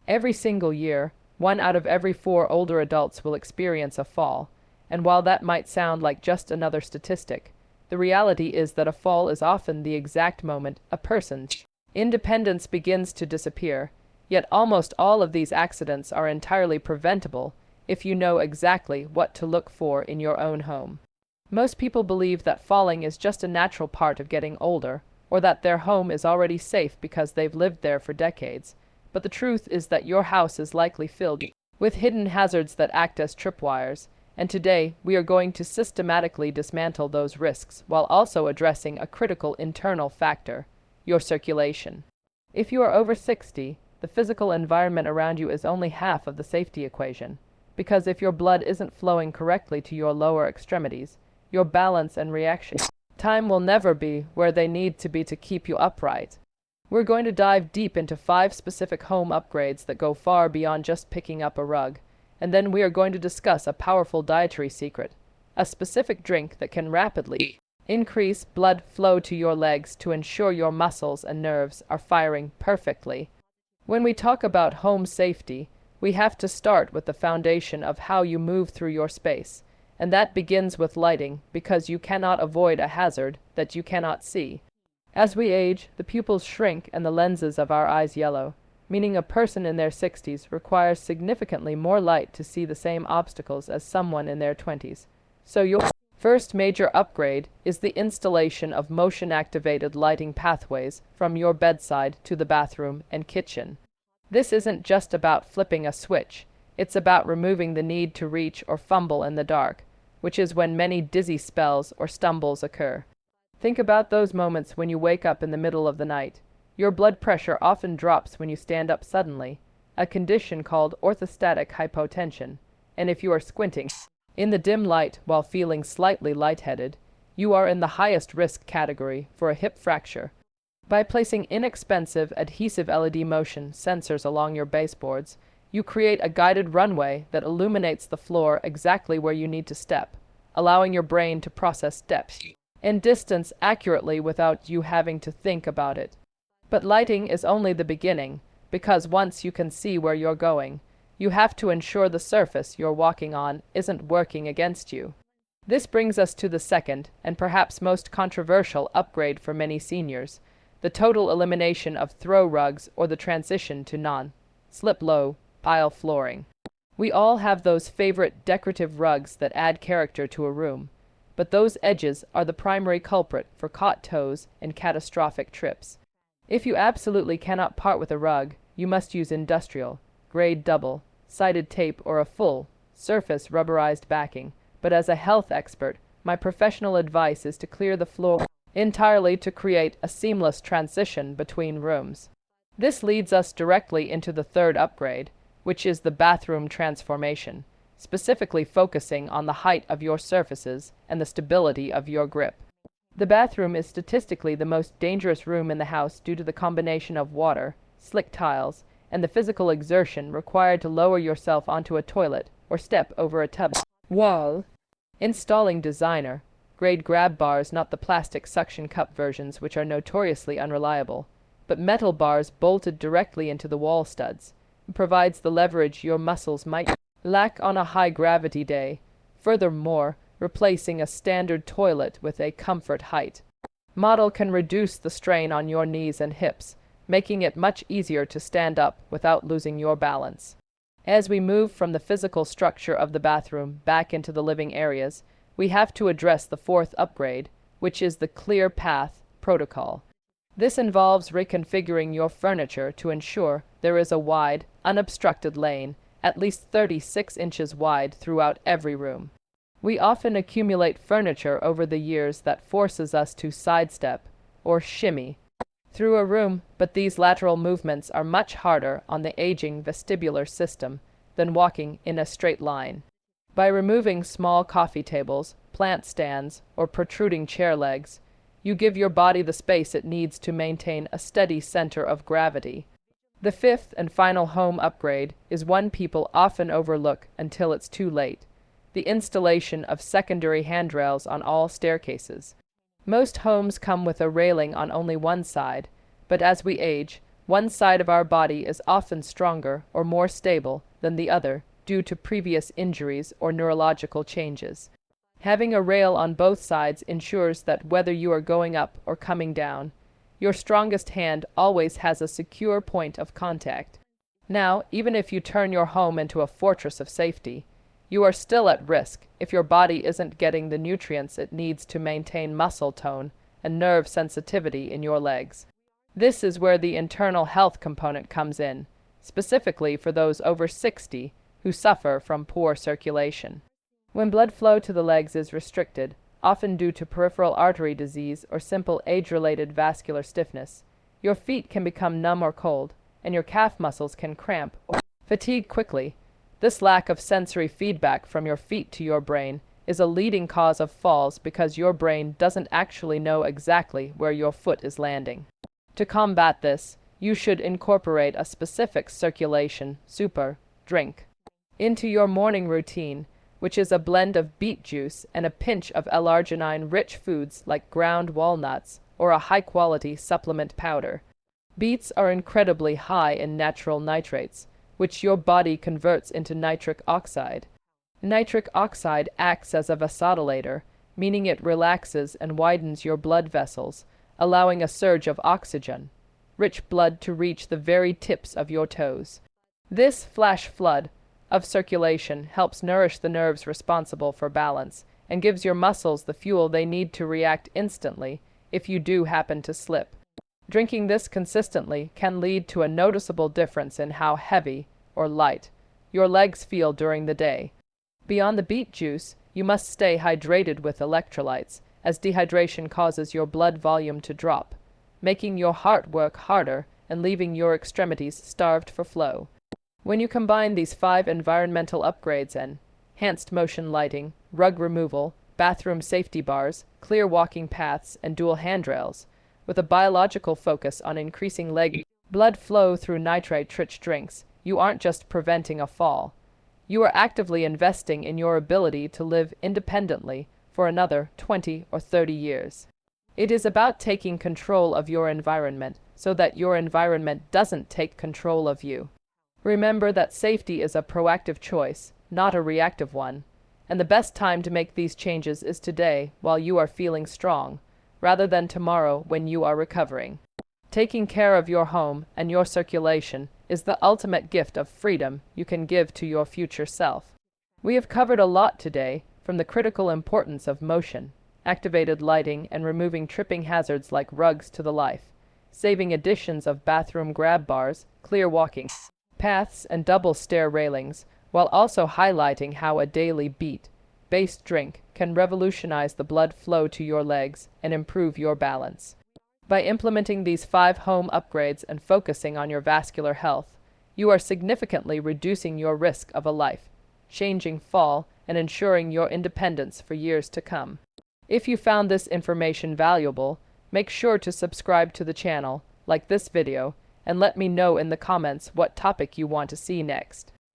Every single year, 1 out of every 4 older adults will experience a fall, and while that might sound like just another statistic, the reality is that a fall is often the exact moment a person's independence begins to disappear, yet almost all of these accidents are entirely preventable if you know exactly what to look for in your own home. Most people believe that falling is just a natural part of getting older, or that their home is already safe because they've lived there for decades, but the truth is that your house is likely filled with hidden hazards that act as tripwires, and today we are going to systematically dismantle those risks while also addressing a critical internal factor: your circulation. If you are over 60, the physical environment around you is only half of the safety equation, because if your blood isn't flowing correctly to your lower extremities, your balance and reaction time will never be where they need to be to keep you upright. We're going to dive deep into 5 specific home upgrades that go far beyond just picking up a rug, and then we are going to discuss a powerful dietary secret, a specific drink that can rapidly increase blood flow to your legs to ensure your muscles and nerves are firing perfectly. When we talk about home safety, we have to start with the foundation of how you move through your space, and that begins with lighting, because you cannot avoid a hazard that you cannot see. As we age, the pupils shrink and the lenses of our eyes yellow, meaning a person in their 60s requires significantly more light to see the same obstacles as someone in their 20s. So your first major upgrade is the installation of motion-activated lighting pathways from your bedside to the bathroom and kitchen. This isn't just about flipping a switch, it's about removing the need to reach or fumble in the dark, which is when many dizzy spells or stumbles occur. Think about those moments when you wake up in the middle of the night. Your blood pressure often drops when you stand up suddenly, a condition called orthostatic hypotension, and if you are squinting in the dim light while feeling slightly lightheaded, you are in the highest risk category for a hip fracture. By placing inexpensive adhesive LED motion sensors along your baseboards, you create a guided runway that illuminates the floor exactly where you need to step, allowing your brain to process depth and distance accurately without you having to think about it. But lighting is only the beginning, because once you can see where you're going, you have to ensure the surface you're walking on isn't working against you. This brings us to the second, and perhaps most controversial upgrade for many seniors: the total elimination of throw rugs or the transition to non-slip low pile flooring. We all have those favorite decorative rugs that add character to a room, but those edges are the primary culprit for caught toes and catastrophic trips. If you absolutely cannot part with a rug, you must use industrial grade double-sided tape or a full-surface rubberized backing. But as a health expert, my professional advice is to clear the floor entirely to create a seamless transition between rooms. This leads us directly into the third upgrade, which is the bathroom transformation, specifically focusing on the height of your surfaces and the stability of your grip. The bathroom is statistically the most dangerous room in the house due to the combination of water, slick tiles, and the physical exertion required to lower yourself onto a toilet or step over a tub wall. Installing designer-grade grab bars, not the plastic suction cup versions which are notoriously unreliable, but metal bars bolted directly into the wall studs, provides the leverage your muscles might lack on a high-gravity day. Furthermore, replacing a standard toilet with a comfort height model can reduce the strain on your knees and hips, making it much easier to stand up without losing your balance. As we move from the physical structure of the bathroom back into the living areas, we have to address the fourth upgrade, which is the clear path protocol. This involves reconfiguring your furniture to ensure there is a wide, unobstructed lane, at least 36 inches wide throughout every room. We often accumulate furniture over the years that forces us to sidestep or shimmy through a room, but these lateral movements are much harder on the aging vestibular system than walking in a straight line. By removing small coffee tables, plant stands, or protruding chair legs, you give your body the space it needs to maintain a steady center of gravity. The fifth and final home upgrade is one people often overlook until it's too late: the installation of secondary handrails on all staircases. Most homes come with a railing on only one side, but as we age, One side of our body is often stronger or more stable than the other due to previous injuries or neurological changes. Having a rail on both sides ensures that whether you are going up or coming down, your strongest hand always has a secure point of contact. Now, even if you turn your home into a fortress of safety, you are still at risk if your body isn't getting the nutrients it needs to maintain muscle tone and nerve sensitivity in your legs. This is where the internal health component comes in, specifically for those over 60 who suffer from poor circulation. When blood flow to the legs is restricted, often due to peripheral artery disease or simple age-related vascular stiffness, your feet can become numb or cold, and your calf muscles can cramp or fatigue quickly. This lack of sensory feedback from your feet to your brain is a leading cause of falls because your brain doesn't actually know exactly where your foot is landing. To combat this, you should incorporate a specific circulation drink into your morning routine, which is a blend of beet juice and a pinch of L-arginine-rich foods like ground walnuts or a high-quality supplement powder. Beets are incredibly high in natural nitrates, which your body converts into nitric oxide. Nitric oxide acts as a vasodilator, meaning it relaxes and widens your blood vessels, allowing a surge of oxygen-rich blood to reach the very tips of your toes. This flash flood of circulation helps nourish the nerves responsible for balance and gives your muscles the fuel they need to react instantly if you do happen to slip. Drinking this consistently can lead to a noticeable difference in how heavy or light your legs feel during the day. Beyond the beet juice, you must stay hydrated with electrolytes, as dehydration causes your blood volume to drop, making your heart work harder and leaving your extremities starved for flow. When you combine these 5 environmental upgrades enhanced motion lighting, rug removal, bathroom safety bars, clear walking paths, and dual handrails, with a biological focus on increasing leg blood flow through nitrate-rich drinks, you aren't just preventing a fall. You are actively investing in your ability to live independently for another 20 or 30 years. It is about taking control of your environment so that your environment doesn't take control of you. Remember that safety is a proactive choice, not a reactive one, and the best time to make these changes is today while you are feeling strong, rather than tomorrow when you are recovering. Taking care of your home and your circulation is the ultimate gift of freedom you can give to your future self. We have covered a lot today, from the critical importance of motion, activated lighting, and removing tripping hazards like rugs to the life-saving additions of bathroom grab bars, clear walking paths, and double stair railings, while also highlighting how a daily beet-based drink can revolutionize the blood flow to your legs and improve your balance. By implementing these 5 home upgrades and focusing on your vascular health, you are significantly reducing your risk of a life-changing fall and ensuring your independence for years to come. If you found this information valuable, make sure to subscribe to the channel, like this video, and let me know in the comments what topic you want to see next.